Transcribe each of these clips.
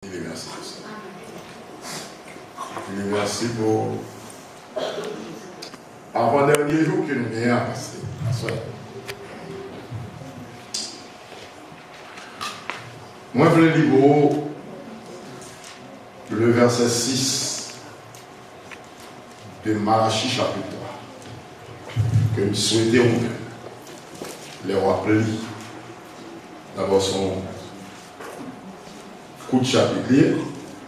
Il est merci pour ça. Il est merci pour avant-dernier jour que nous venons à passer. Moi, je vais lire le verset 6 de Malachie chapitre 3, que nous souhaitons les rappeler. D'abord son coup de chapitre,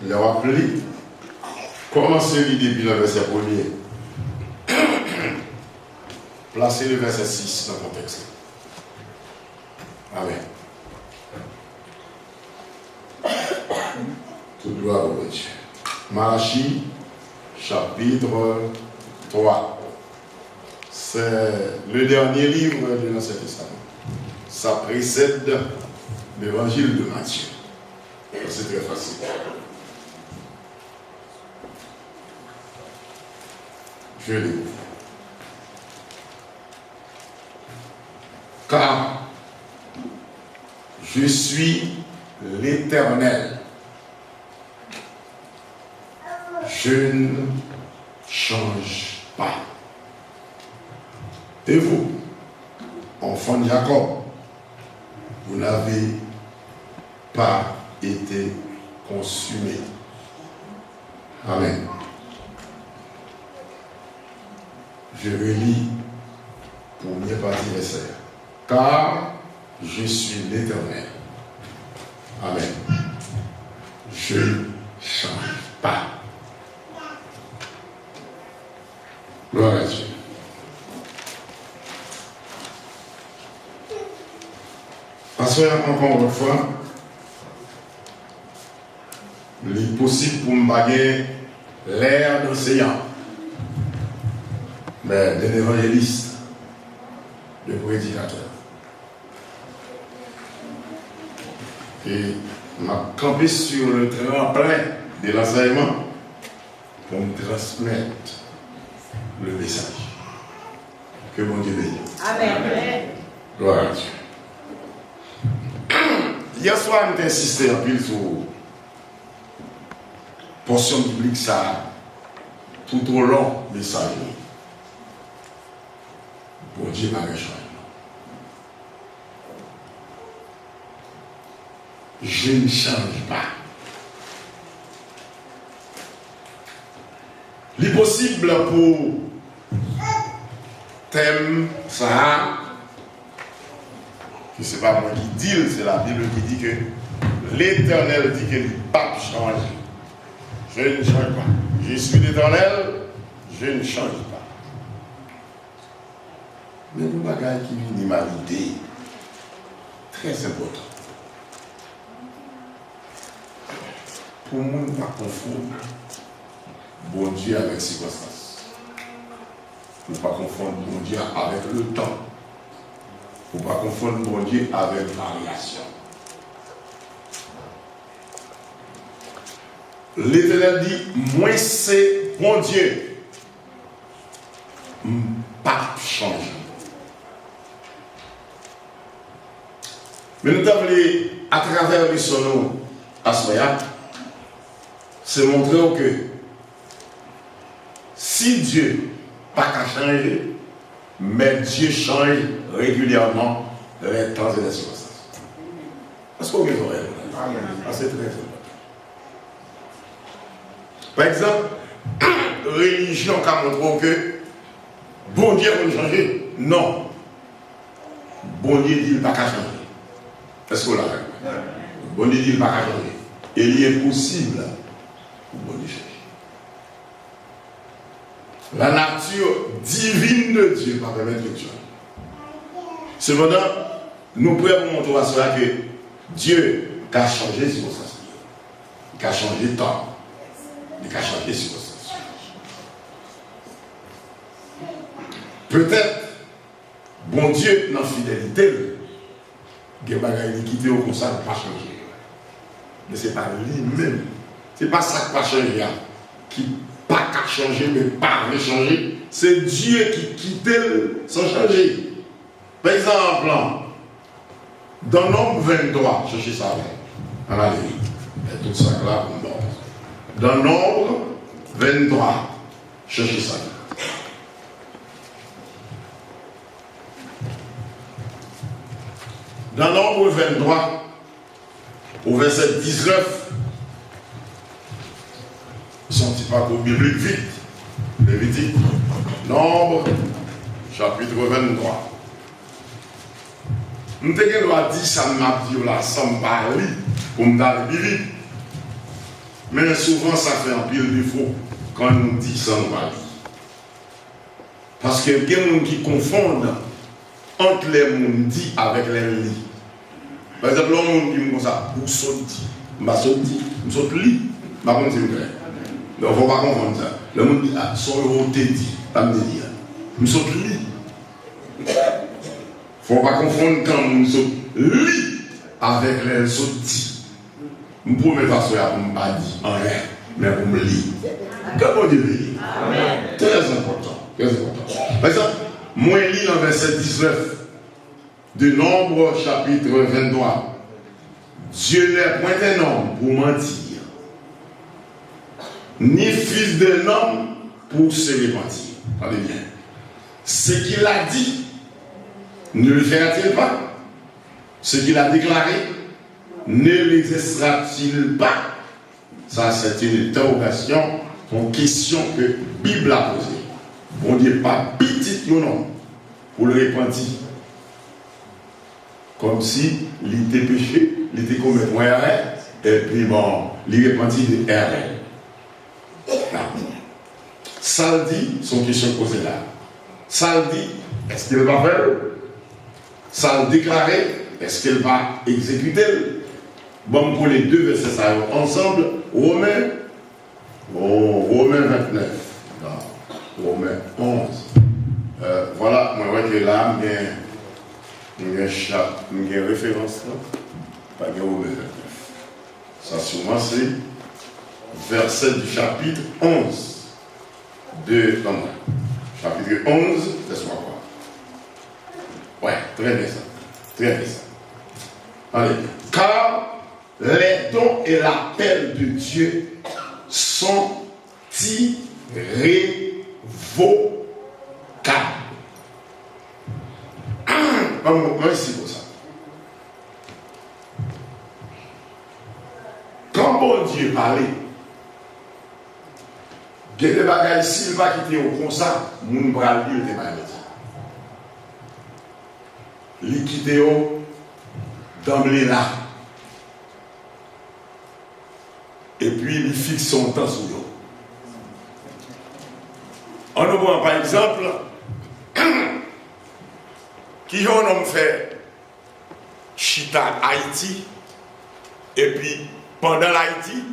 les rappeler. Commencez l'idée depuis le verset 1er. Placez le verset 6 dans le contexte. Amen. Tout gloire au Dieu. Malachie, chapitre 3. C'est le dernier livre de l'Ancien Testament. Ça précède l'évangile de Matthieu. C'est très facile. Je lis. Car je suis l'Éternel. Je ne change pas. Et vous, enfants de Jacob, vous n'avez pas été consumés. Amen. Je relis pour mieux partir les sœurs. Car je suis l'Éternel. Amen. Je ne change pas. Gloire à Dieu. Pasteur, encore une fois, il est possible pour me baguer l'air d'enseignant, mais d'un évangéliste, de prédicateur. Et m'a campé sur le tremplin de l'enseignement pour me transmettre le message. Que mon Dieu bénisse. Amen. Gloire à Dieu. Hier soir, nous avons insisté un peu sur portion biblique ça tout au long du message. Bon Dieu n'a rien changé. Je ne change pas. L'impossible pour thème ça, je ne sais pas moi qui dit, c'est la Bible qui dit que l'Éternel dit que le pape change. Je ne change pas. Je suis l'Éternel, je ne change pas. Mais nous bagage qui vient une humanité très important. Pour moi, ne pas confondre bon Dieu avec circonstances. Ne pas confondre bon Dieu avec le temps. Il ne faut pas confondre bon Dieu avec variation. L'Éternel dit, moi c'est bon Dieu. Pas changer. Mais nous avons à travers les sonos à ce moment, c'est montrer que si Dieu n'a pas qu'à changer, mais Dieu change régulièrement les temps et les circonstances. Est-ce qu'on est vrai? C'est très important. Par exemple, religion qui montre que bon Dieu va changer. Non. Bon Dieu dit qu'il n'a pas qu'à changer. Est-ce qu'on l'a fait? Bon Dieu dit qu'il n'a pas qu'à changer. Et il est possible pour bon Dieu changer. La nature divine de Dieu va permettre de changer. Cependant, nous pouvons montrer à cela que Dieu a changé les circonstances. Il a changé le temps. Il a changé les circonstances. Peut-être, bon Dieu, dans la fidélité, il a quitté au conseil de ne pas changer. Mais ce n'est pas lui-même. Ce n'est pas ça qui va changer. Qui pas qu'à changer, mais pas à changer. C'est Dieu qui quitte sans changer. Par exemple, dans Nombre 23, cherchez ça. En Alléluia. Et tout ça là, dans Nombre 23, cherchez ça. Dans Nombre 23, au verset 19, sorti par le biblique vite, Lévitique, Nombre, chapitre 23. Nous avons dit ça, m'a dit là, sans parler, pour me donner vite. Mais souvent, ça fait un pile défaut quand nous dit ça, nous parler. Parce que il y a des gens qui confondent entre les gens dit avec les lits. Par exemple, l'homme qui me dit ça, vous sautez, vous sautez lit, je ne sais pas si vous. Il ne faut pas confondre ça. Le monde dit, ah, son euro te dit, pas me dire. Nous sommes lit. Il ne faut pas confondre quand nous sommes lit avec les sorties. Nous pouvons mettre ça sur ne pas dire en rien, mais pour me lire. Comment Dieu veut. Très important. Très important. Par exemple, moi, je lis dans verset 19 de Nombre, chapitre 23. Dieu n'est point un homme pour mentir, ni fils d'un homme pour se repentir. Allez bien. Ce qu'il a dit, ne le fera-t-il pas? Ce qu'il a déclaré, ne l'exercera-t-il pas? Ça, c'est une interrogation, une question que la Bible a posée. Bon Dieu, pas petit ou non, pour le repentir. Comme si il était péché, il était commis un erreur, et puis bon, il repentit de erreur. Ça le dit, son question posée là. Ça le dit, est-ce qu'il va faire? Ça le déclarer, est-ce qu'il va exécuter? Bon, pour les deux versets ça ensemble, Romains 29, non, Romains 11. Voilà, moi je vois que là, il y a une référence là, pas de Romains 29. Ça souvent c'est verset du chapitre 11 de chapitre 11, laisse-moi voir. Ouais, très bien ça. Très bien ça. Allez. Car les dons et l'appel de Dieu sont irrévocables. Moi, ici pour ça. Quand bon Dieu parlait, il y a des bagages, s'il va quitter au constat, mon bras lui était mal dit. Il quitte d'emblée là. Et puis il fixe son temps sur eux. On nous voit par exemple, qui on homme fait chita Haïti, et puis pendant l'Haïti,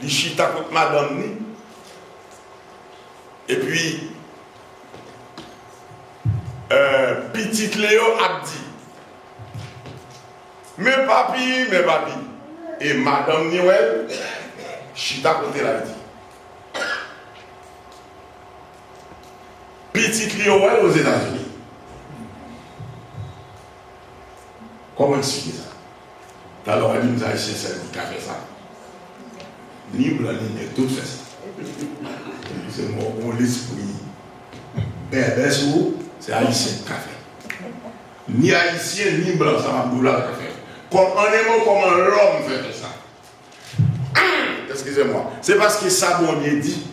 il chita contre madame ni. Et puis, petit Léo a dit, mais papi, et madame Niwel, chita côté l'Haïti. Petit Léo aux États-Unis. Comment expliquer ça? Alors, elle dit, nous avons essayé qui a fait ça. Ni blanc, ni nègre, tout fait ça. C'est mon l'esprit. C'est haïtien qui a fait. Ni haïtien, ni blanc, ça va bouler qui a fait. Comme en un mot, comment l'homme fait ça. Excusez-moi. C'est parce que ça, bon Dieu dit,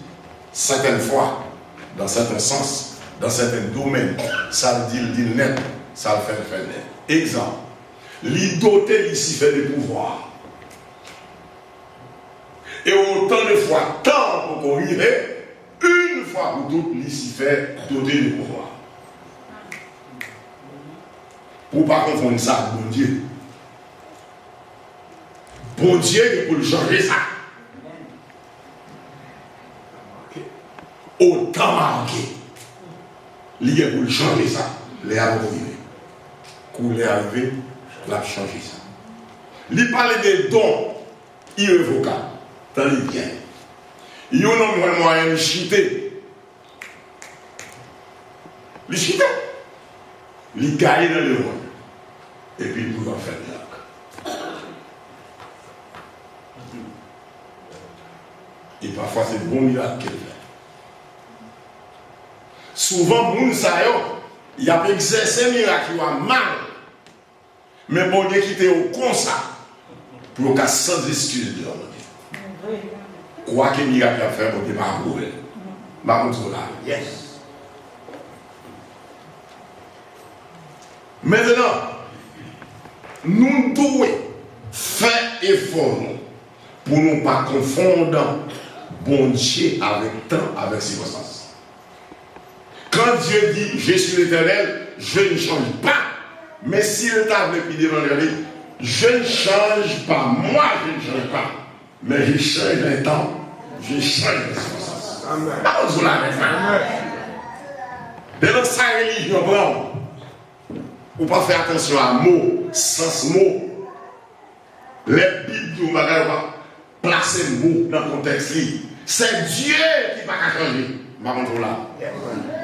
certaines fois, dans certains sens, dans certains domaines, ça le dit net, ça le fait net. Exemple. L'identité ici fait des pouvoirs. Et autant de fois, tant pour qu'on y est, une fois pour toutes, ici fait doter de pouvoir. Pour ne pas confondre ça avec bon Dieu. Bon Dieu, il peut changer ça. Autant marqué. Il est pour changer ça. Les arrivés. Quand les arrivés, il a changé ça. Il parle des dons irrévocables. Tenez bien. Il y a un moyen de chiter. Il chite. Il gagne dans le monde. Et puis il peut faire miracle. Et parfois, c'est bon miracle qu'elle fait. Souvent, moun sa yo, il y a exercé un miracle qui a mal. Mais bon Dieu qui était au con ça, pour qu'à sans excuse de l'homme. Quoi que miracle a fait, bon Dieu m'a approuvé. M'a montré là. Yes. Maintenant, nous devons faire effort pour ne pas confondre bon Dieu avec temps, avec circonstance. Quand Dieu dit je suis l'Éternel, je ne change pas. Mais s'il t'a appelé devant lui, je ne change pas, moi je ne change pas. Mais je change les temps, je change les circonstances. Amen. Et dans sa religion, ou pas faire attention à mots, sens mots. Les Bibles du Magawa placer mots dans le contexte. C'est Dieu qui va changer.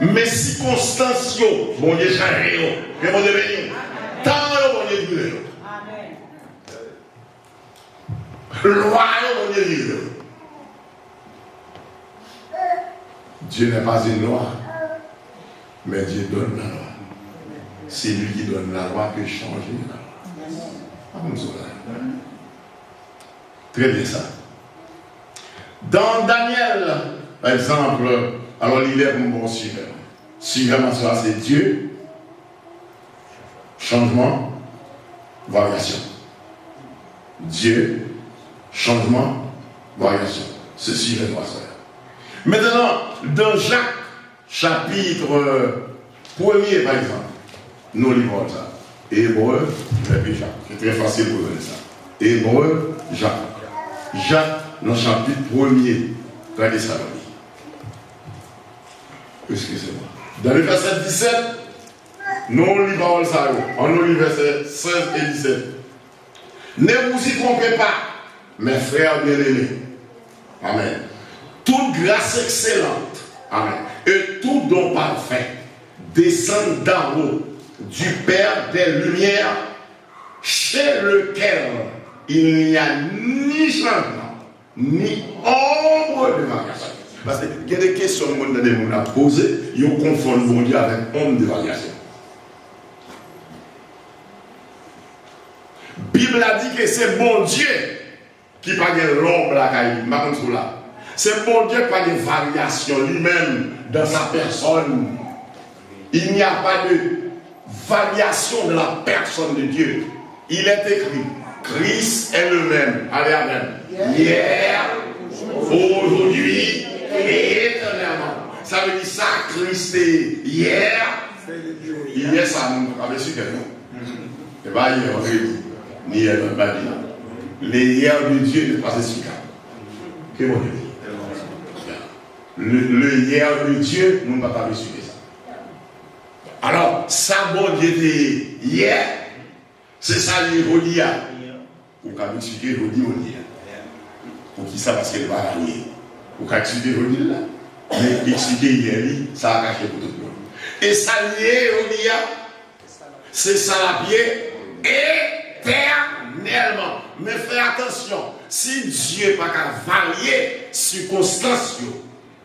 Mais circonstances, bon Dieu change. Que bon Dieu bénisse. Tant bon Dieu bénisse. Loi, bon Dieu bénisse. Dieu n'est pas une loi, mais Dieu donne la loi. C'est lui qui donne la loi que change la loi. Très bien ça. Dans Daniel, par exemple, alors il est un bon sujet. Si vraiment ça c'est Dieu, changement, variation. Dieu, changement, variation. Ceci est droit. Maintenant, dans Jacques, chapitre 1er, par exemple, nous lisons ça. Hébreu, et puis Jacques. C'est très facile pour donner ça. Hébreu, Jacques. Jacques, dans le chapitre 1er, regardez ça. Excusez-moi. Dans le verset 17, nous lisons ça. On nous lit verset 16 et 17. Ne vous y trompez pas, mes frères bien-aimés. Amen. Toute grâce excellente, amen, et tout don parfait descend d'en haut du Père des Lumières, chez lequel il n'y a ni changement, ni ombre de variation. Parce qu'il y a des questions que nous avons posées, ils confondent mon Dieu avec ombre de variation. La Bible a dit que c'est mon Dieu qui n'a pas l'ombre la caille, là. C'est bon Dieu qui n'a pas de variation lui-même dans sa personne. Il n'y a pas de variation de la personne de Dieu. Il est écrit, Christ est le même. Allez, amen. Hier, aujourd'hui et éternellement. Ça veut dire ça, Christ est hier. Hier, ça nous avait su quelqu'un. Et bien, hier, on dit, ni hier, on va dire. Les hier de Dieu n'est pas explicable. Que bon Dieu dit. Le hier de Dieu, nous ne pouvons pas expliquer ça. Alors, ça, bon Dieu était hier, c'est ça l'ironie. Ou quand vous expliquez l'ironie, pour qui ça, parce qu'elle va aller. Ou quand tu expliques l'ironie là, mais expliquer hier, ça a caché pour tout le monde. Et ça, l'ironie, c'est ça la pied éternellement. Mais faites attention, si Dieu n'est pas qu'à varier circonstances,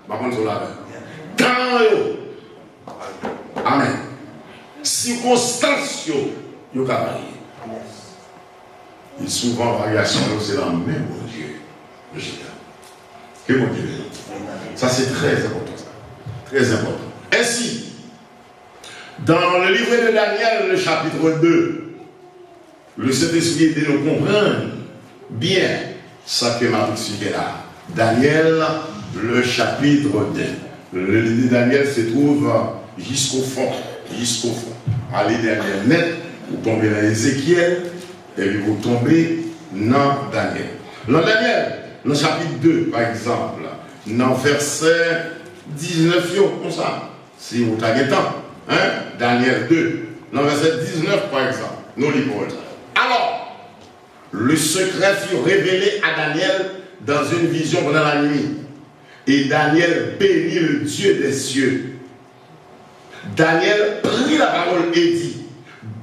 par contre, on l'a vu. Quand amen. Circonstances, il y a varié. Et souvent, variation, c'est la même, mon Dieu. Que mon Dieu. Ça, c'est très important. Très important. Ainsi, dans le livre de Daniel, le chapitre 2, le Saint-Esprit aide nous comprendre bien ce que m'a expliqué là. Daniel, le chapitre 2. Le livre de Daniel se trouve jusqu'au fond. Jusqu'au fond. Allez derrière net, vous tombez dans Ézéchiel, et puis vous tombez dans Daniel. Dans Daniel, dans le chapitre 2, par exemple, dans verset 19, comme ça, si vous avez temps, hein? Daniel 2, dans verset 19, par exemple, nous lisons. Alors, le secret fut révélé à Daniel dans une vision pendant la nuit. Et Daniel bénit le Dieu des cieux. Daniel prit la parole et dit,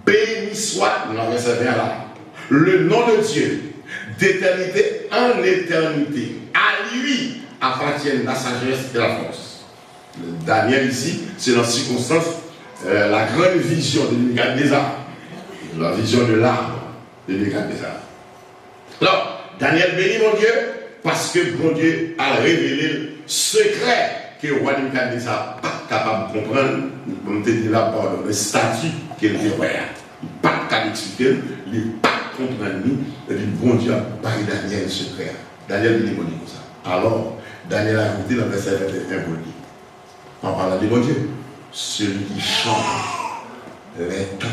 béni soit, non, c'est bien là, le nom de Dieu, d'éternité en éternité, lui appartiennent la sagesse et la force. Daniel ici, c'est dans circonstance la grande vision de Nebuchadnezzar, la vision de l'arbre de Nebuchadnezzar. Alors, Daniel bénit mon Dieu parce que mon Dieu a révélé le secret que le roi Nebuchadnezzar n'est pas capable de comprendre, comme tu dis là, par le statut qu'il était roi. Il n'est pas capable d'expliquer, il n'est pas comprendre, et le bon Dieu a parlé Daniel le secret. Daniel bénit mon Dieu comme ça. Alors, Daniel a ajouté dans le verset 21 pour dire, en parlant de mon Dieu, celui qui change les temps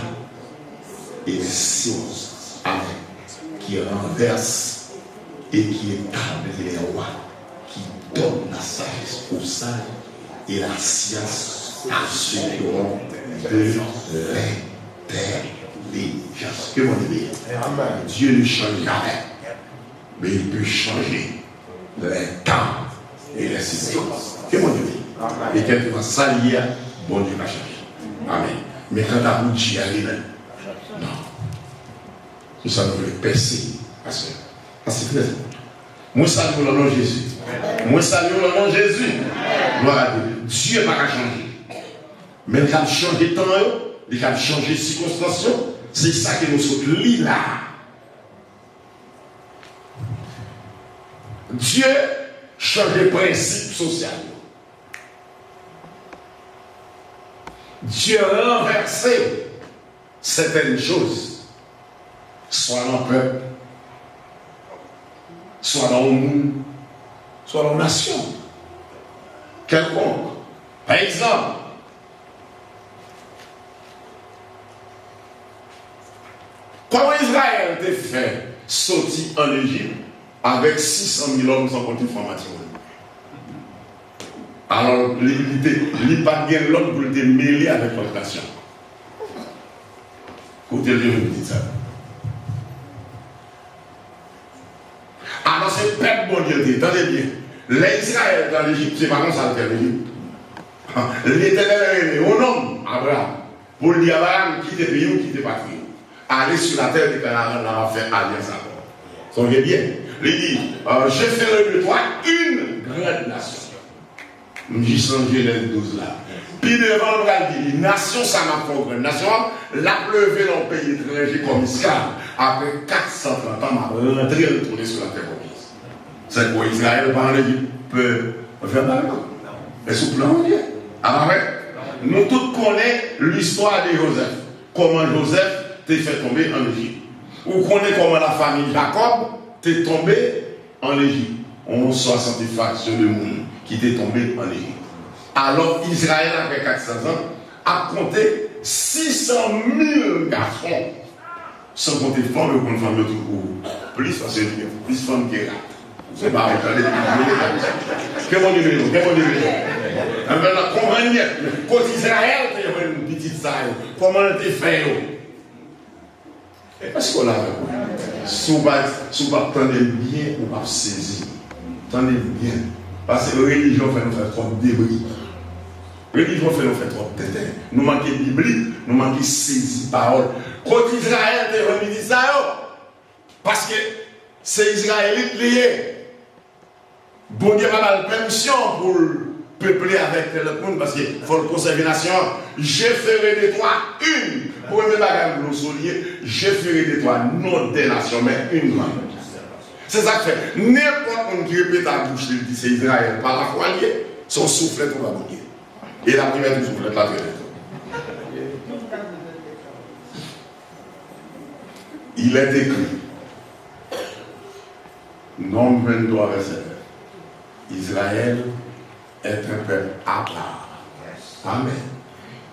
et les sciences, amen, qui renverse et qui étable les rois, qui donne la sagesse aux sages et la science à ceux qui ont de l'intelligence. Que mon Dieu, Dieu ne change jamais, mais il peut changer les temps et les circonstances. Que mon Dieu, et quelqu'un va s'allier, bon Dieu va changer. Amen. Mais quand la route j'y arrive, non. Nous sommes percer. Parce que moi salue le nom de Jésus. Moi salue le nom de Jésus. Gloire à Dieu. Dieu n'a pas changé. Mais il a changé temps, il a changé circonstances. C'est ça que nous sommes là. Dieu change les principes sociaux. Dieu a renversé certaines choses, soit dans le peuple, soit dans le monde, soit dans la nation. Quelconque. Par exemple, comment Israël était fait sortir en Égypte avec 600 000 hommes sans compter formation? Alors, il n'y a pas bien l'homme pour le mêler avec l'autre nation. Côté de vous dites ça. Alors, c'est peuple bon Dieu, attendez bien. L'Israël dans l'Égypte, c'est pas comme ça le l'Égypte. L'Éternel est révélé au nom Abraham. Pour le dire Abraham, quitte pays ou quitte patrie. Aller sur la terre de Canaan, on a fait alliance encore. Songez bien. Il dit, je ferai de toi une grande nation. J'ai changé les 12 là. Puis devant le dit, nation, ça m'a fait une grande nation. La pleuvé dans le pays étranger comme esclave. Après 430 ans, m'a rentré et retourné sur la terre promise. C'est quoi Israël par l'Égypte peut faire mal. Mais sous plan Dieu. Amen. Nous tous connaissons l'histoire de Joseph. Comment Joseph t'est fait tomber en Égypte. Ou connaissez comment la famille Jacob t'est tombée en Égypte. On soit satisfaction de monde qui t'est tombé en Égypte. Alors Israël, après 400 ans, a compté 600 000 garçons. Sans compter femmes, ou une femme de tout. Plus, parce que plus femmes qui ratent. C'est pas regardez. Que mon Dieu, que mon Dieu. Maintenant, comment quand Israël, il y avait une petite salle, comment elle était fait? Est-ce qu'on a si vous attendez bien, vous va saisir. Attendez bien. Parce que la religion fait nous faire trop de débris. La religion fait nous faire trop de tétins. Nous manquons de Bible, nous manquons de saisir parole. Quand Israël était revenu ça, parce que c'est Israélite lié. Bon Dieu m'a la permission pour peupler avec le monde parce qu'il faut le conserver la nation. Je ferai de toi une. Pour me bagarre le soulier, je ferai de toi non des nations, mais une grande. C'est ça que fait. N'importe qui répète à bouche, il dit c'est Israël, par la foi liée, son soufflet on va bouger. Et la première du soufflet, la deuxième. Il est écrit, Nombre 23, verset 9. Israël est un peuple à part. Amen.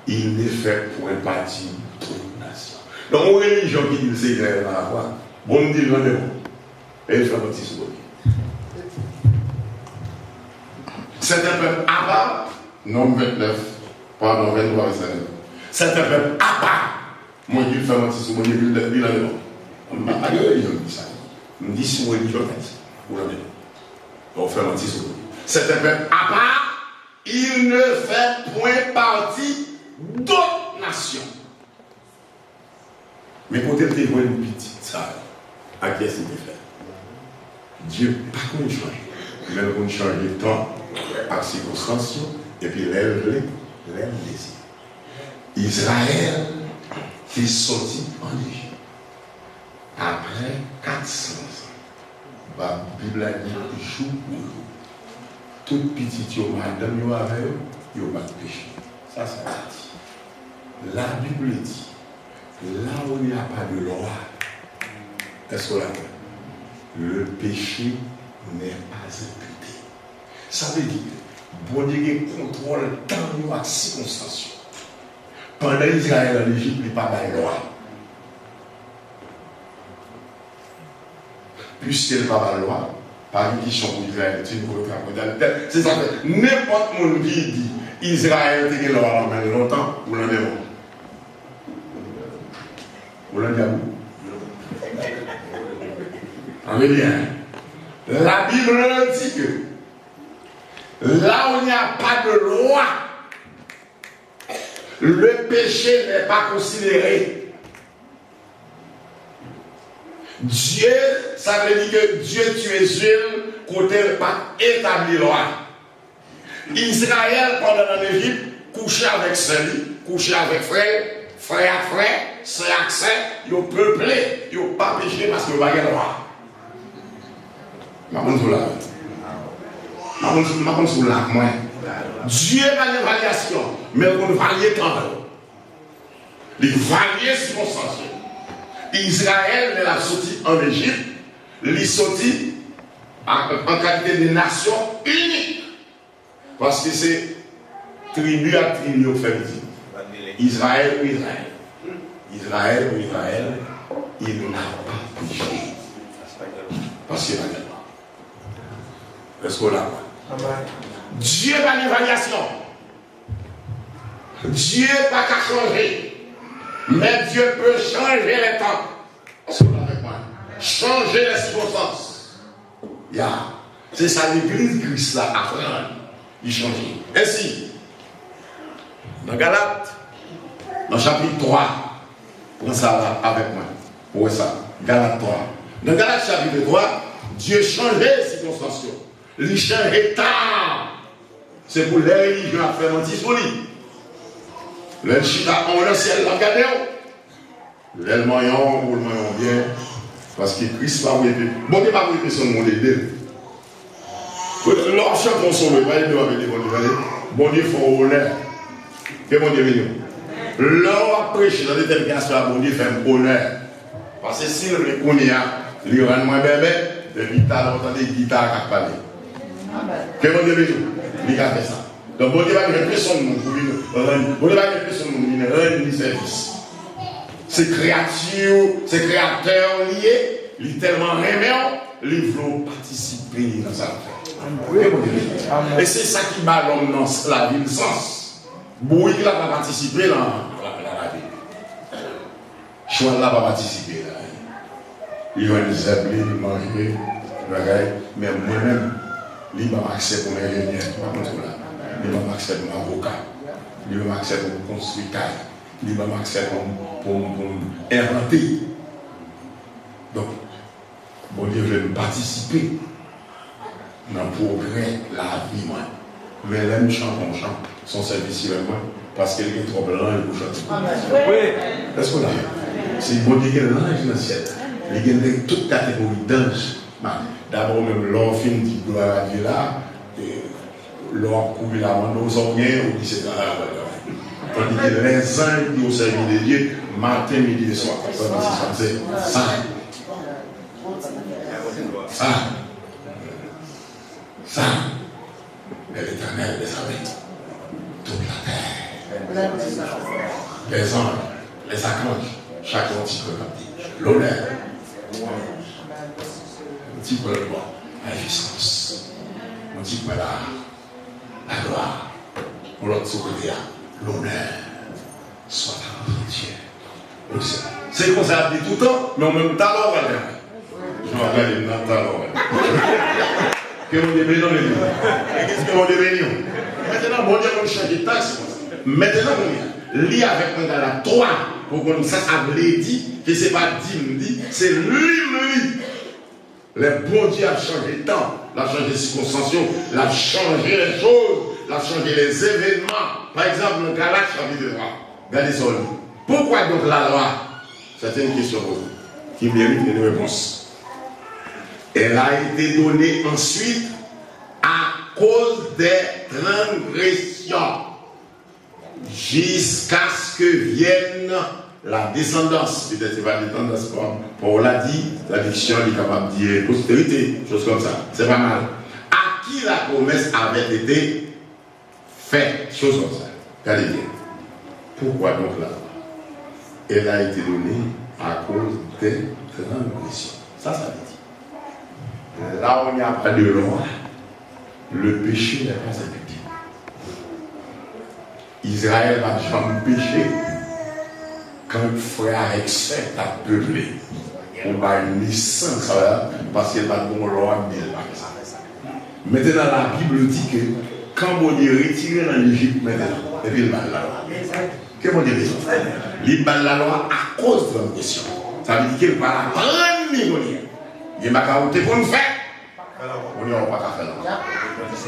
Il ne fait point partie de toute nation. Donc, une religion qui dit c'est Israël dans la foi, bon, me dit non, non. Et il fait un petit souvenir. C'est un peuple à part, Nombre 29, pardon, 23, verset 9. C'est un peuple à part. Moi, je fais un petit souvenir, il a le nom. On ne m'a pas de religion qui dit ça. On me dit si moi, religion, vous l'avez. On fait un petit souvenir. C'est un peuple à part, il ne fait point partie d'autres nations. Mais quand elle était une petite salle, à qui est-ce qu'il fait? Dieu, pas qu'on change. Mais on change de temps par circonstances et puis l'aile désir. Israël qui est sorti en Égypte après 400 ans. La Bible a dit jour pour jour. Tout petit madame yo avec eux, yo pas de péché. Ça c'est dit. La Bible dit là où il n'y a pas de loi, est-ce que là, le péché n'est pas imputé. Ça veut dire que bon Dieu contrôle tant de circonstances. Pendant Israël en Égypte, il n'y a pas de loi. Puisqu'il n'y a pas de loi, par une question pour Israël, c'est ça. N'importe qui dit Israël a une loi pendant longtemps, vous l'en avez. Vous l'en avez. On est bien. La Bible dit que là où il n'y a pas de loi, le péché n'est pas considéré. Dieu, ça veut dire que Dieu tu es seul côté pas établi loi. Israël pendant l'Égypte couchait avec celui, couchait avec frère, frère à frère, c'est accès, ils ont peuplé, ils n'ont pas péché parce qu'ils n'ont pas de loi. Dieu n'a pas d'évaluation, mais on valide quand même. Il valide circonstanciel. Israël est sorti en Égypte, il est sorti en qualité de nation unique. Parce que c'est tribu à tribu au fait. Israël ou Israël. Israël ou Israël, il n'a pas péché. Parce qu'il n'a pas de loi. Est-ce qu'on l'a? Dieu n'a pas d'évaluation. Dieu n'a pas qu'à changer. Mais Dieu peut changer les temps. Est-ce qu'on l'a avec moi? Changer les circonstances. Yeah. C'est ça l'église Christ là, apprendre. Il change. Ainsi, dans Galates, dans chapitre 3, prends ça là avec moi. Où est ça? Galates 3. Dans Galates chapitre 3, Dieu changeait les circonstances. Il changeait temps. C'est pour les religions à faire anti-folie. Le chita on le ciel l'a gardé. Le moyen ou le moyen bien. Parce que Christ va vous aider. Bon Dieu va vous aider son monde aider. Lorsqu'on se consomme, pas aider avec les bons Dieu. Bon Dieu faut honneur. Que bon Dieu venu. L'on prêche dans des telles cas, bon Dieu fait honneur. Parce que si le connaît, il rend moins bébé, le guitare, on entend des guitares qui parlent. Que bon Dieu venu. Il a fait ça. Donc, bon Dieu va dire personne pour venir. Bon Dieu va dire personne pour venir rendre service. Ces créatures, ces créateurs liés, ils tellement aimés, ils veulent participer dans ça. Et c'est ça qui bat l'homme dans la vie, le sens. Bouille là va participer dans la vie. Choix là va participer. Il va nous appeler, il va manger, mais moi-même, il va m'accepter pour mes il va m'accepter pour avocat, il va m'accepter pour construire, il va m'accepter pour inventer. Donc, bon Dieu veut participer dans le progrès de la vie. Mais là, nous chantons, son service est moi, parce qu'il est trop blanc, il vous chante. Oui. Est-ce qu'on a? C'est bon Dieu qui est l'ange dans le ciel. Il y a toute catégorie d'anges. D'abord, même l'homme fin dit gloire à Dieu là. L'homme couvre la main aux organes, ou dit c'est dans la tandis que les anges qui ont servi de Dieu, matin, midi et soir. C'est ça. Ça. Mais l'Éternel les avait toute la terre. Les anges, les archanges, chacun petit peu l'honneur. Un petit peu le droit, la puissance. Un petit peu la gloire. Pour l'autre côté, l'honneur soit à Dieu. C'est comme ça dit tout le temps, mais en même temps, on va le faire. Je vais regarder dans le temps. Que mon Dieu bénisse les livres. Qu'est-ce que mon Dieu bénisse? Maintenant, mon Dieu va changer de taxe. Maintenant, mon Dieu, lis avec moi dans la 3 pour qu'on ça veut dire que ce n'est pas dit, c'est lui. Le bon Dieu a changé de temps. l'a changé les circonstances, l'a changé les choses, l'a changé les événements. Par exemple, le Galates chapitre 3. Regardez ça. Pourquoi donc la loi? C'est une question pour vous, qui mérite une réponse. Elle a été donnée ensuite à cause des transgressions, jusqu'à ce que vienne la descendance. Peut-être pas la descendance, comme Paul l'a dit, la diction est capable de dire postérité, chose comme ça. C'est pas mal. À qui la promesse avait été faite, chose comme ça. Regardez bien. Pourquoi donc là? Elle a été donnée à cause des transgressions. Ça veut dire. Là où il n'y a pas de loi, le péché n'est pas imputable. Israël n'a jamais péché quand le frère avec sœur a peuplé. On va une licence parce qu'il n'y a pas de loi. Maintenant, la Bible dit que quand on est retiré dans l'Égypte, maintenant, et puis il va la loi. Qu'est-ce qu'on dit? Il va la loi à cause de la question. Ça veut dire qu'il va la prendre. Il n'y a pas de pour nous faire. On n'y aura pas qu'à faire.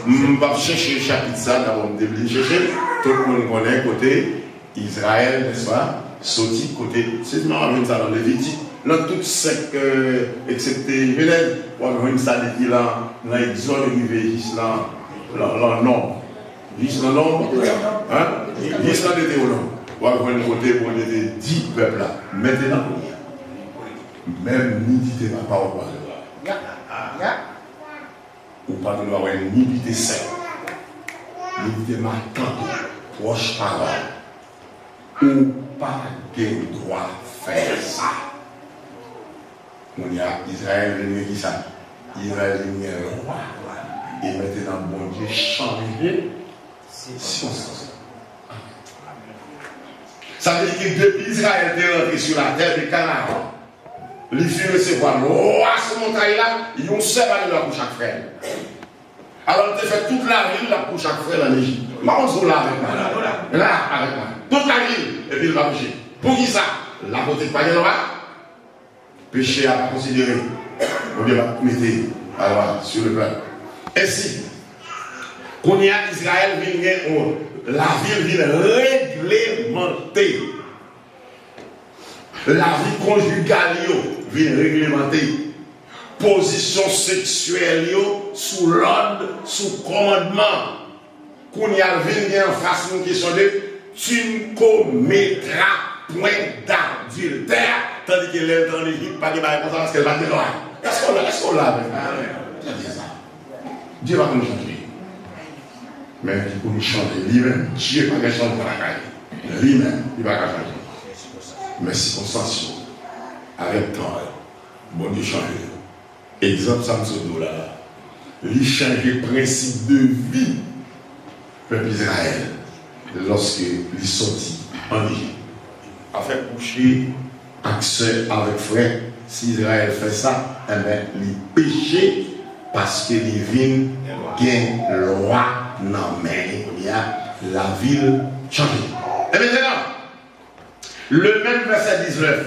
On va chercher le chapitre ça, d'abord on devait chercher. Tout le monde connaît côté Israël, n'est-ce pas? Sorti côté. C'est marrant, ça dans le Lévitique. Là, tout sec, excepté Genève, on va ça depuis là, dans les zones arrivées, juste là, non. Juste là, non. Hein? Juste là, c'était au nom. On va voir le côté où on était 10 peuples là. Maintenant, même nudité n'a pas au droit de loi. Ou pas de loi, nudité sec. Nudité marquante, proche parole. Ou pas de droit de faire ça. On y a Israël venu qui ça. Israël venu un roi. Et maintenant, bon Dieu, changer circonstance. Ça veut dire que depuis Israël est rentré sur la terre de Canaan, les filles recevoir le roi sur montagne-là, ils ont seul aller là pour chaque frère. Alors, ils ont fait toute la ville là pour chaque frère en Égypte. Là, on se là avec moi. Là, avec moi. Toute la ville, et puis il va bouger. Pour qui ça? La côté de Paganoa, péché à pas considérer. On vient mettre sur le peuple. Ainsi, qu'on y a Israël, la ville vient réglementer. La vie conjugale vient réglementer. Position sexuelle sous l'ordre, sous commandement. Qu'on y a venu en face de question de tu ne commettras point d'adultère, tandis qu'elle est dans l'Égypte, pas de bail comme ça parce qu'elle va te loin. Est-ce qu'on l'a Dieu va nous changer. Mais il faut nous changer lui-même. Dieu va nous changer pour la caille. Lui-même, il va nous changer. Mais circonstances, avec temps, bon Dieu change. Exemple, Samson là. Il change le principe de vie. Peuple Israël, lorsque il sortit en Égypte, a fait coucher accès avec frère. Si Israël fait ça, eh bien, il péché parce que les vignes gagnent le roi dans la ville changée. Et maintenant, le même verset 19,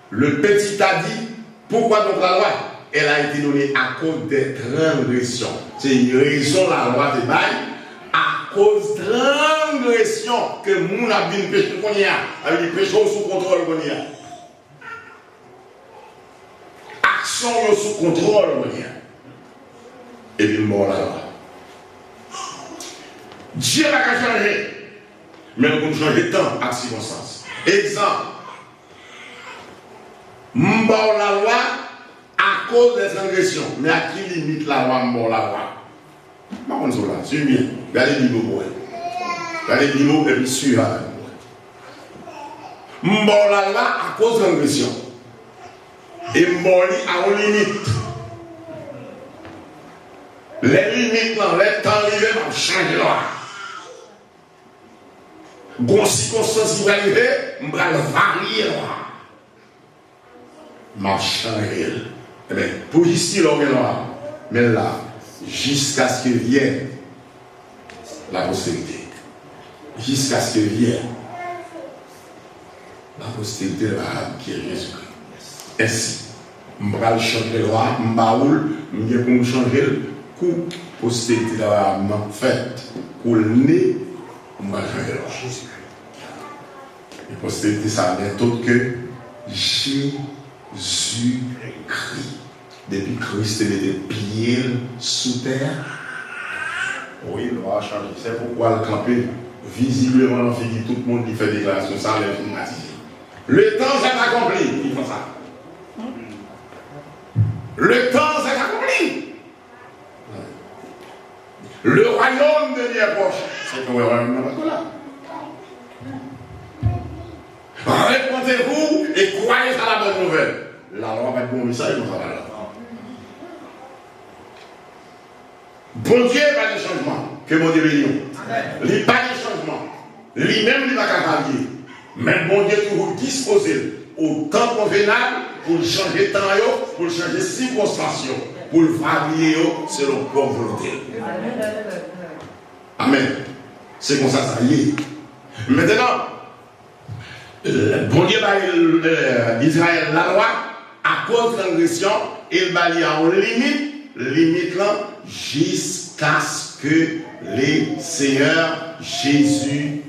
le petit a dit, pourquoi donc la loi? Elle a été donnée à cause des transgressions. C'est une raison la loi de bail. À cause de transgression que nous avons une péché qu'on y a, avec des péchés sous contrôle qu'on y a. Action sous contrôle qu'on y a. Et puis mort la loi. Dieu n'a qu'à changer. Mais nous pouvons changer de temps à circonstance. Exemple. Mort la loi à cause des transgressions. Mais à qui limite la loi mort la loi? Marron Zola, suis bien. Regardez le niveau pour elle. Regardez le niveau et puis suivez avec moi. Mort la loi à cause de l'agression. Et mort à une limite. Les limites, les temps arrivés, on change la loi. Bon circonstance qui va arriver, on va varier la loi. On change. Eh bien, pour ici, l'homme est là. Mais là, jusqu'à ce que vienne la postérité. Jusqu'à ce que vienne la postérité de l'Arabe qui est Jésus-Christ. Ainsi, je vais changer le roi, je vais changer coup, postérité d'Abraham fait pour le nez, moi je vais et postérité, ça n'est autre que Jésus-Christ. Depuis que Christ était pieds sous terre, oui, il va changer. C'est pourquoi le camper, visiblement, dans figure, tout le monde qui fait déclaration, ça lève automatisé. Le temps est accompli, ils font ça. Le temps est accompli. Le royaume de Dieu est proche. C'est que le royaume n'est pas là. Répondez-vous et croyez à la bonne nouvelle. La loi va être bon message, nous allons là. Bon Dieu pas de changement. Que mon Dieu bénisse. Il n'y a pas de changement. Lui-même, il va capable. Mais bon Dieu toujours disposé au temps convenable pour changer le temps, pour changer les circonstances, pour le varier selon la volonté. Amen. C'est comme ça, ça y est. Maintenant, bon Dieu va Israël la loi à cause de l'agression, il va aller en limite là, jusqu'à ce que les Seigneur Jésus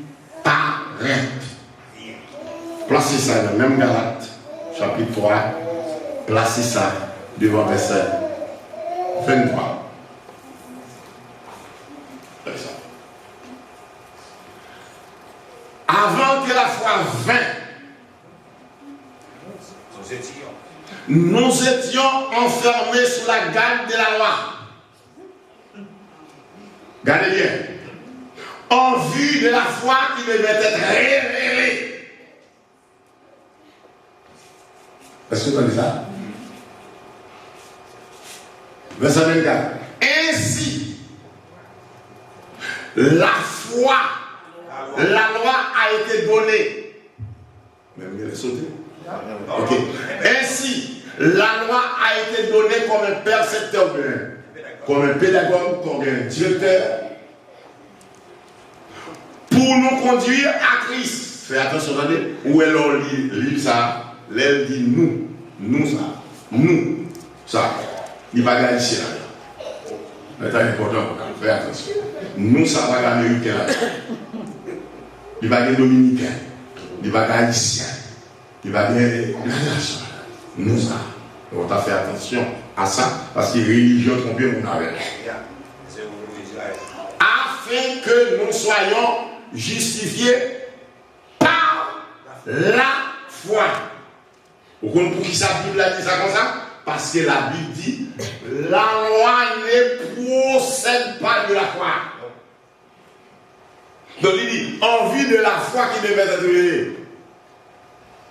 paraît. Placez ça dans le même Galate, chapitre 3, placez ça devant verset 23. Avant que la foi vint, nous étions enfermés sous la garde de la loi. Regardez bien. En vue de la foi qui devait être révélée. Est-ce que vous entendez ça? Verset 24. Ainsi, la foi, la loi a été donnée. Même il est sauté. Ok. Ainsi, la loi a été donnée comme un percepteur, comme un pédagogue, comme un directeur, pour nous conduire à Christ. Faites attention, attendez. Où est l'on lit ça? Elle dit nous ça. Il va gagner ici là. C'est important, faites attention. Nous, ça va gagner américain là. Il va gagner dominicain. Il va gagner haïtien. Il va gagner nous ça. On va faire attention à ça parce que religion trompée mon avec. Afin que nous soyons justifiés par la foi. Pour qui ça Bible a dit ça comme ça? Parce que la Bible dit la loi ne procède pas de la foi. Donc il dit en vue de la foi qui devait être donnée.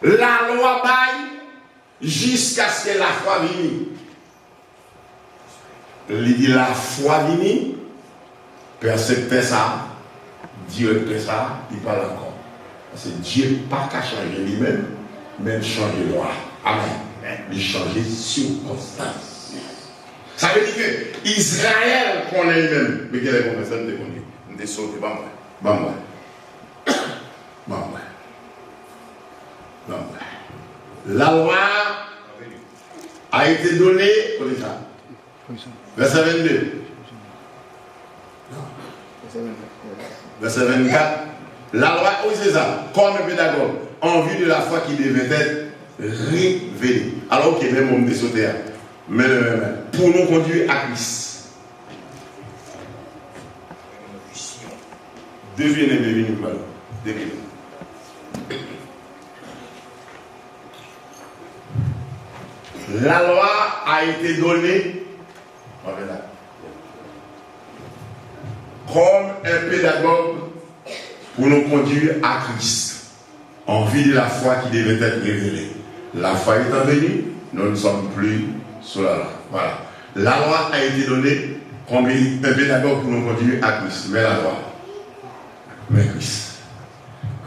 La loi baille jusqu'à ce que la foi vienne. Il dit la foi vienne, percepter ça, Dieu fait ça, il parle encore. Parce que Dieu n'a pas qu'à changer lui-même, mais il change de loi. Amen. Il change de circonstances. Ça veut dire que Israël connaît lui-même. Mais quelle est la personne de conduire? On est sauté, pas moi. La loi a été donnée, comme ça. Verset 22. Verset 24. La loi, oui c'est ça, comme un pédagogue, en vue de la foi qui devait être révélée. Alors que même on est sauté, mais pour nous conduire à Christ. Devinez, devinez. La loi a été donnée comme un pédagogue pour nous conduire à Christ en vue de la foi qui devait être révélée. La foi étant venue, nous ne sommes plus sous la loi. Voilà. La loi a été donnée comme un pédagogue pour nous conduire à Christ. Mais la loi, mais Christ.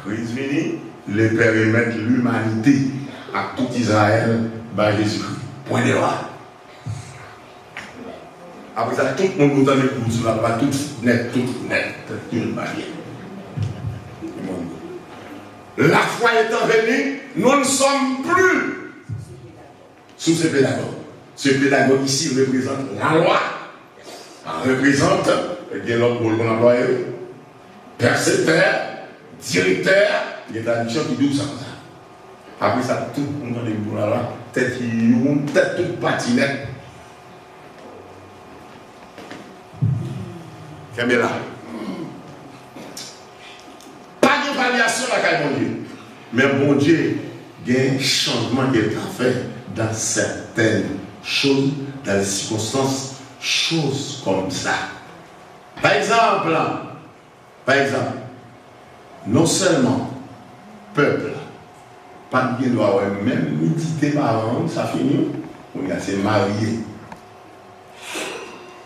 Christ venu, le périmètre l'humanité à tout Israël par Jésus-Christ. Point de loi. Après ça, tout le monde dans les courses, là, pas tout net, une barrière. La foi étant venue, nous ne sommes plus sous ce pédagogue. Ce pédagogue ici représente la loi. représente, il y a l'autre rôle qu'on emploie, percepteur, directeur, il y a une traduction qui dit ça. Après ça, tout le monde est là, tête toute patinette. C'est bien là. Pas d'évaluation à la mon Dieu. Mais mon Dieu, il y a un changement qui est fait dans certaines choses, dans les circonstances, choses comme ça. Par exemple, non seulement peuple, pas de droit, même nudité par an, ça finit, on a c'est marié.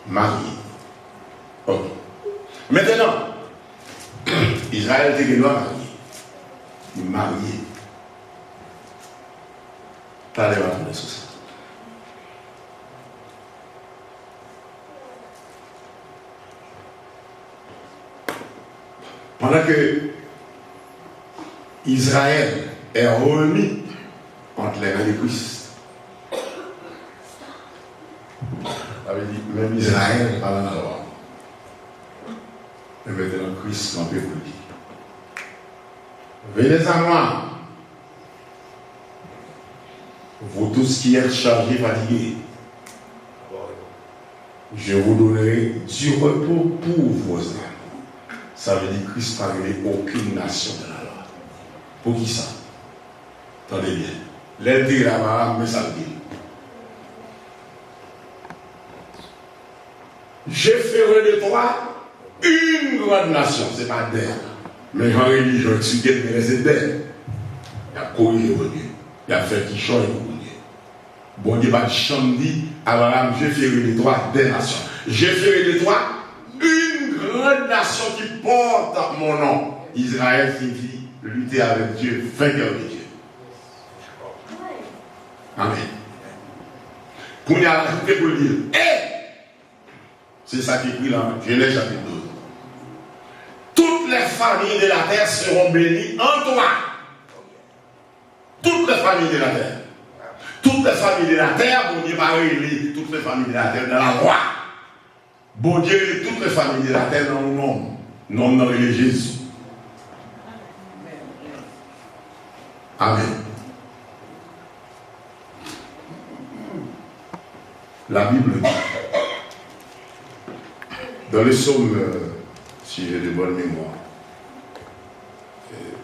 Marié. Ok. Maintenant, Israël était droit marié. Il est marié. T'as les retourner sur ça. Pendant que Israël est remis entre les mains de Christ. Ça veut dire même Israël n'est pas dans la loi. Mais maintenant Christ en peut vous dire. Venez à moi, vous tous qui êtes chargés, fatigués. Je vous donnerai du repos pour vos âmes. Ça veut dire que Christ n'a révélé aucune nation de la loi. Pour qui ça? Attendez bien. L'intérêt là-bas, mais ça dit. Je ferai de toi une grande nation. Ce n'est pas d'air. Mais en religion, tu gagnes les d'air. Il y a corrigé au Dieu. Il y a fait qui change au Dieu. Bon Dieu va chanter. Abraham, je ferai de toi des nations. Je ferai de toi une grande nation qui porte mon nom. Israël signifie lutter avec Dieu, vainqueur de Dieu. Amen. Qu'on y a ajouté pour le dire. C'est ça qui est écrit dans Genèse chapitre 12. Toutes les familles de la terre seront bénies en toi. Toutes les familles de la terre. Toutes les familles de la terre, bon Dieu va réunir toutes les familles de la terre dans la roi. Bon Dieu, toutes les familles de la terre dans le nom. Non, dans le Jésus. Amen. La Bible dit, dans le psaume, si j'ai de bonne mémoire,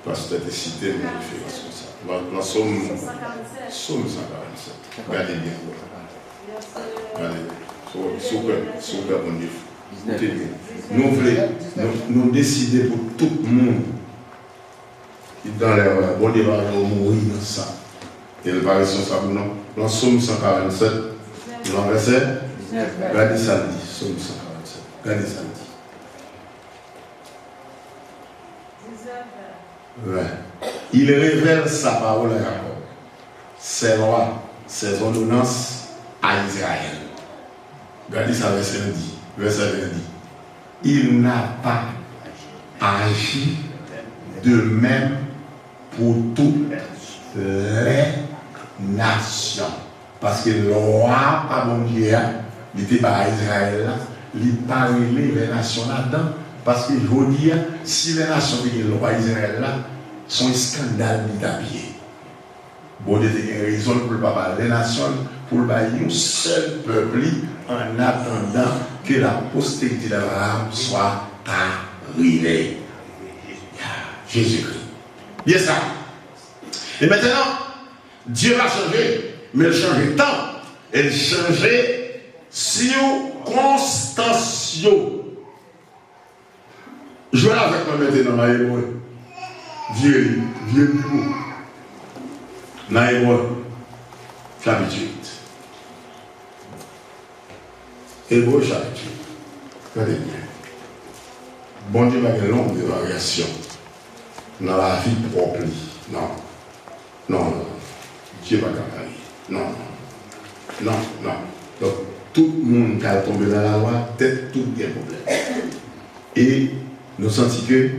pasteur était cité, mais il fait comme ça. Dans le psaume 147. Regardez bien. Regardez. Super bon Dieu. Nous décidons pour tout le monde dans les bon Dieu va mourir dans ça. Et il va responsable non. Dans le psaume 147, dans le verset, regardez ça dit, psaume 147. Regardez ça dit. Ouais. Il révèle sa parole à Jacob, ses lois, ses ordonnances à Israël. Regardez ça, verset 10. Verset 10. Il n'a pas agi de même pour toutes les nations. Parce que le roi, pas bon Dieu, il n'était pas à Israël, il parlait les nations là-dedans. Parce que je veux dire, si les nations qui sont le roi Israël là, sont un scandale d'habiller. Bon Dieu a raison pour le papa. Les nations, pour le bailler, un seul peuple en attendant que la postérité d'Abraham soit arrivée. Jésus-Christ. Bien ça. Et maintenant, Dieu va changer, mais il change tant. Il change circonstance. Je vais avec moi maintenant dans l'hébreu. Vieux bureau. Dans l'hébreu, chapitre 8. Hébreu, chapitre 8. Regardez bien. Bon Dieu a une longue variation dans la vie propre. Non. Dieu va pas Non. Donc, tout le monde qui a tombé dans la loi, peut-être tout est problème. Et nous sentons que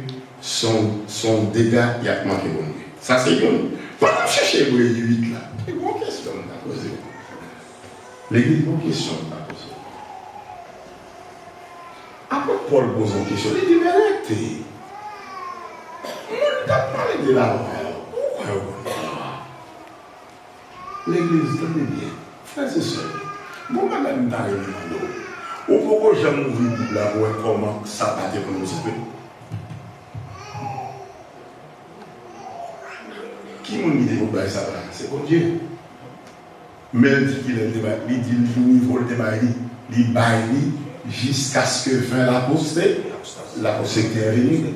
son dégât, il y a manqué bon Dieu. Ça, c'est bon. Voilà, chercher Hébreu 8 là. C'est une bonne question à poser. L'église, bonne question à poser. Après, Paul pose une question, il dit, mais arrêtez. On t'a parlé de la loi. L'église, tenez bien. Frères et sœurs, bon, madame, t'as réuni dans l'eau. Ou pourquoi j'ai ouvert la Bible là pour comment ça va pour nous sauver? Qui m'a dit que ça va? C'est comme Dieu. Mais il dit qu'il est débat, il dit qu'il niveau le débat, il baille jusqu'à ce que fin la postérité est venue.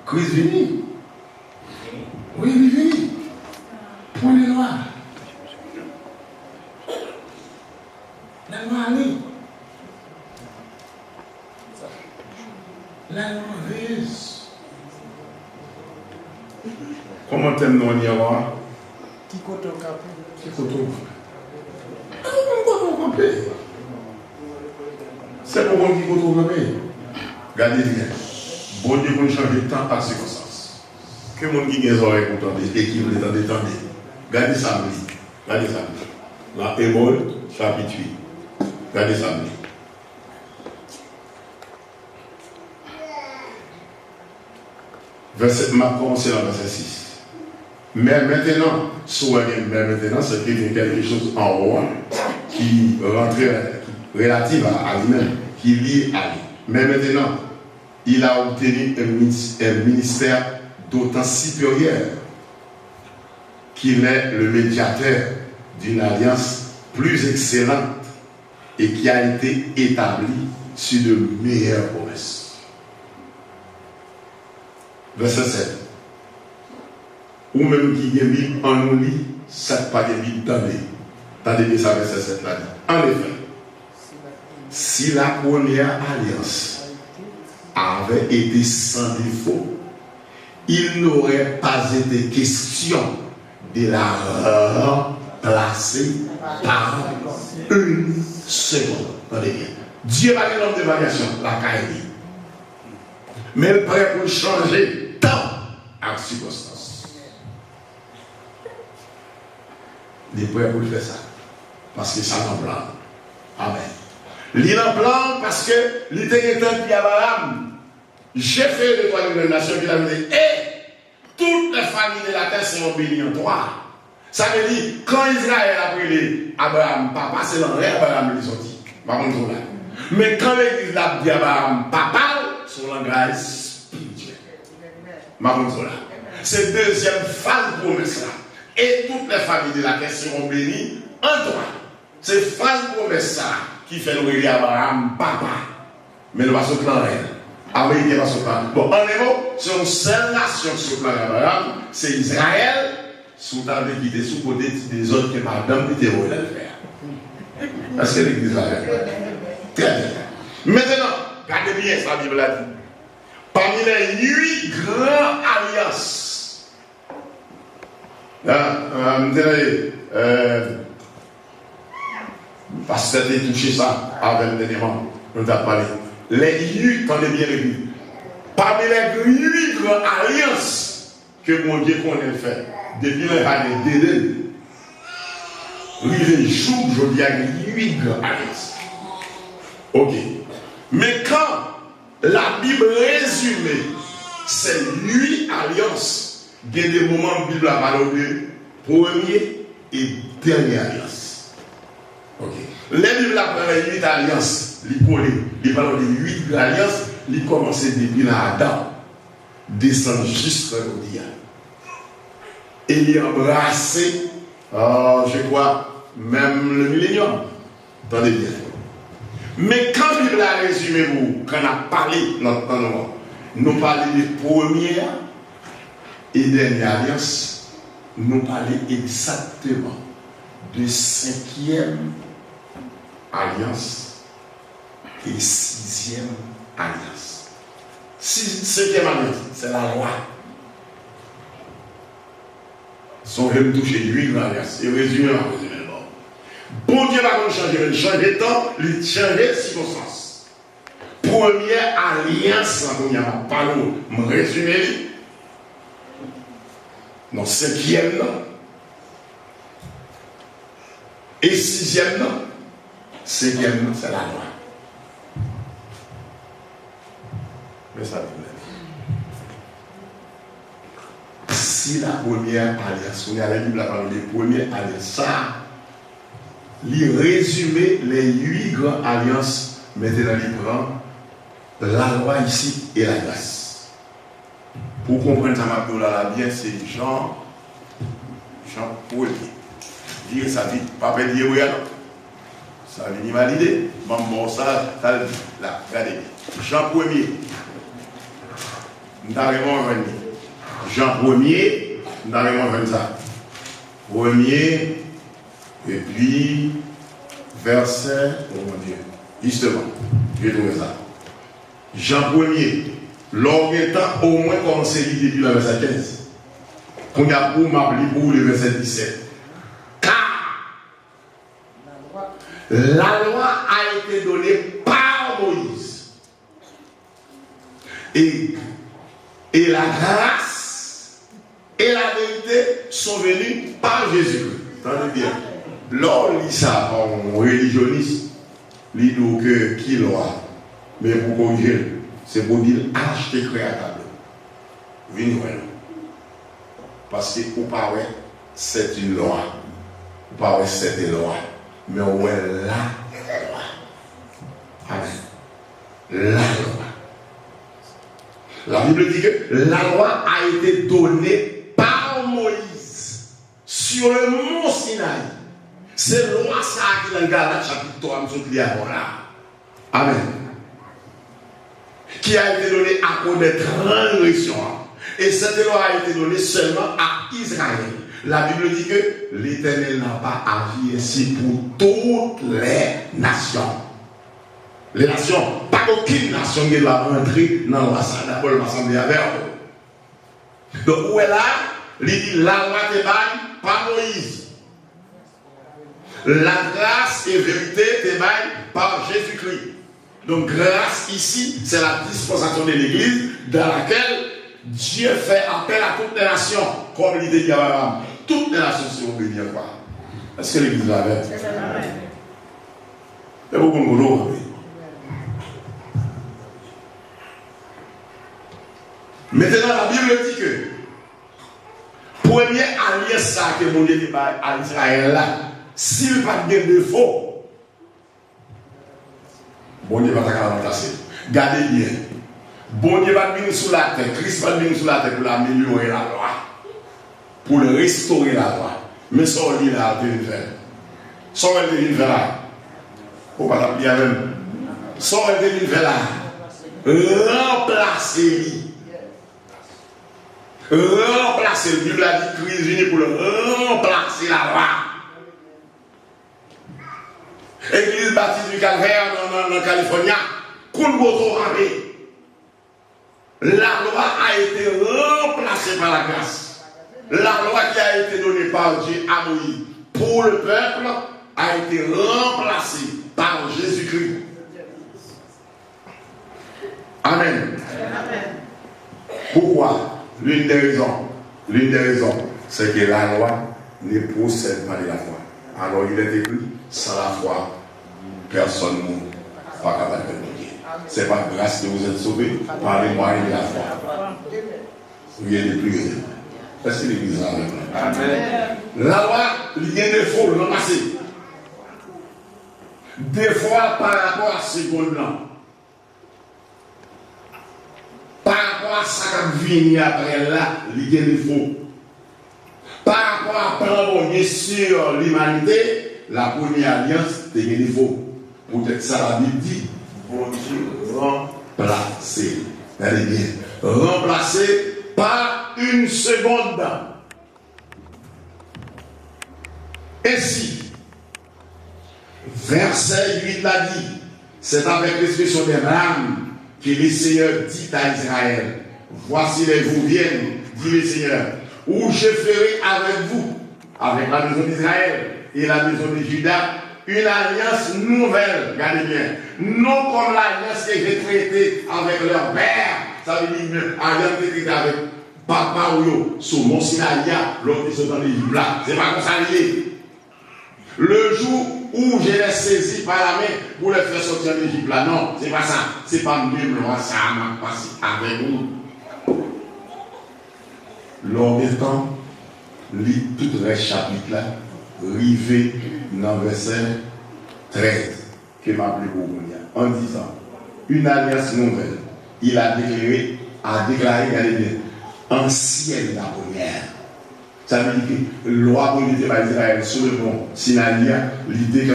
Christ est venu. Oui, il est venu. Point de loi. La loi allait. La loi reste. Comment t'aimes nous en y avoir? Qui compte au cap? Qui compte au cap? C'est pour qui compte au cap. Regardez bien. Bon Dieu pour changer de temps par circonstance. Que mon qui a des oreilles pour entendre et qui veut entendre. Regardez ça, regardez ça. La Hébreu, chapitre 8. Regardez ça. Verset, ma commencé dans verset 6. Mais maintenant, c'est qu'il y a quelque chose en roi qui rentre relative à lui-même, qui est lié à lui. Mais maintenant, il a obtenu un ministère d'autant supérieur qu'il est le médiateur d'une alliance plus excellente et qui a été établie sur de meilleures promesses. Verset 7. Ou même qui est Bible en nous lit, ça pas de Bible dans les. Tendez bien ça, verset 7 là. En effet, si la première alliance avait été sans défaut, il n'aurait pas été question de la remplacer par une seconde. Tendez bien. Dieu va faire l'homme de variation, la caille. Mais il est prêt pour changer temps à circonstance. Il est prêt pour faire ça. Parce que ça en plan. Amen. Il en plan parce que l'idée est un Abraham. J'ai fait le royaume de la nation qui a dit, toutes les familles de la terre sont bénies en toi. Ça veut dire, quand Israël a pris Abraham, papa, c'est l'enrée, Abraham les sorti. Par contre, là. Mais quand l'église a dit Abraham, papa, son langage spirituel. Ma contre là. C'est deuxième phase de promesse là. Et toutes les familles de la terre seront bénies en toi. C'est phase de promesse ça qui fait le Abraham, papa. Mais le va se clan réel. Après, il va se clan. Bon, en émo, c'est une seule nation sur le plan d'Abraham, c'est Israël, sous ta vie qui était sous côté des autres qui madame qui était royale de faire. Est-ce que l'église va faire? Très bien. Maintenant, regardez bien ce que la Bible a dit. Parmi les 8 grandes alliances, parce que c'était touché ça avec le démon, on a parlé. Les 8, attendez bien les 8. Parmi les 8 grandes alliances que mon Dieu connaît faire, depuis les années d'Éden, les jours, je dis, il y a 8 grandes alliances. Ok. Mais quand la Bible résumée, c'est 8 alliances, il y a des moments où la Bible a parlé de première et dernière alliance. Ok. La Bible a parlé de 8 alliances, il parle de 8 alliances, il commence depuis l'Adam, descend jusqu'à l'Odia. Et il a embrassé, je crois, même le millénium. Attendez bien. Mais quand la Bible a résumé, quand on a parlé, nous parlons de première et dernière alliance, nous parlons exactement de 5e alliance et 6e alliance. 5e alliance, c'est la loi. Son rêve touché 8 alliances. Et résumé en résumé. Bon Dieu va changer, il change de temps, il change de circonstance. Première alliance, on n'y a pas de résumé. Non, 5e, non. Et 6e, non. 5e, non, c'est la loi. Mais ça si la première alliance, on est à la Bible, la première alliance, ça, il résume les 8 grandes alliances, maintenant il prend la loi ici et la grâce. Pour comprendre ça, ma bien, c'est Jean Paul. Dire ça vite, pas dire oui, ça vient valider. Maman, ça là, regardez. Jean 1er. Nous avons venir. Jean 1er, nous avons venir ça. 1er, et puis, verset, oh mon Dieu, justement, j'ai trouvé ça. Jean 1er, l'homme étant au moins commencé depuis le verset 15. Qu'on y a pour m'appeler pour le verset 17. La loi a été donnée par Moïse. Et la grâce et la vérité sont venues par Jésus-Christ. Entendez bien. Lors lit ça en religionniste, lit donc qui loi. Mais pour corriger, c'est pour dire acheter créatable. Venez voir. Parce que vous parlez, c'est une loi. Vous parlez, c'est une loi. Mais où est la loi? Amen. La loi. La Bible dit que la loi a été donnée par Moïse sur le mont Sinaï. C'est la loi ça qui est dans Galates chapitre 3, nous là. Amen. Qui a été donnée à connaître transgression. Et cette loi a été donnée seulement à Israël. La Bible dit que l'Éternel n'a pas agi ainsi pour toutes les nations. Les nations, pas aucune nation qui doit rentrer dans la loi. D'abord, le m'assemblée avec eux. Donc, où est là? Il dit la loi te baille par Moïse. La grâce et vérité te baille par Jésus-Christ. Donc, grâce ici, c'est la dispensation de l'Église dans laquelle Dieu fait appel à toutes les nations, comme l'idée dit à Abraham. Toutes les nations seront bénies à quoi? Est-ce que l'Église l'avait? C'est beaucoup de boulot. Maintenant, la Bible dit que première alliance que mon Dieu dit à Israël là, s'il n'a pas de défaut, bon Dieu va t'accorder remplacer. Gardez bien. Bon Dieu va venir sous la terre, Christ va venir sous la terre pour améliorer la loi, pour restaurer la loi. Mais ça, on dit là, il devine faire. Ça, on devine faire là. Il ne faut pas t'appeler même. Ça, on devine faire là. Remplacer. Remplacer. La Bible a dit Christ vient pour remplacer la loi. Église baptiste du Calvaire dans Californie, la loi a été remplacée par la grâce. La loi qui a été donnée par Dieu à Moïse pour le peuple a été remplacée par Jésus-Christ. Amen. Pourquoi? L'une des raisons, c'est que la loi ne procède pas de la foi. Alors il est écrit, sans la foi, personne n'est pas capable de Dieu. Ce n'est pas grâce que vous êtes sauvés par les moyens de la foi. Rien de plus rien. Est-ce que l'Église a raison? Amen. La loi, il y a des faux, non passé. Des fois par rapport à ce seconde-là. Par rapport à ça qui vient après là, il y a des faux. Par rapport à prendre sur l'humanité, la première alliance, il y a des faux. Peut-être ça la Bible dit, bon Dieu, remplacé. Regardez bien. Remplacé par une seconde. Ainsi, verset 8 l'a dit, c'est avec l'expression des rames que le Seigneur dit à Israël, voici les vous viennent, dit le Seigneur, où je ferai avec vous, avec la maison d'Israël et la maison de Juda, une alliance nouvelle, regardez bien, non comme l'alliance que j'ai traitée avec leur père, ça veut dire alliance traitée avec papa ou sur mon Sinaïa, l'autre qui sont dans l'Égypte là, c'est pas comme ça lié. Le jour ou je les saisis par la main pour les faire sortir d'Égypte là. Non, c'est pas ça. C'est pas même loi, ça m'a passé avec vous. Lors du temps, lit tout le chapitre là, rivé dans verset 13, que m'a appelé pour vous en disant, une alliance nouvelle, il a déclaré, regardez bien, ancienne la première. Ça veut dire que la loi pour l'Israël sur le mont Sinaï, l'idée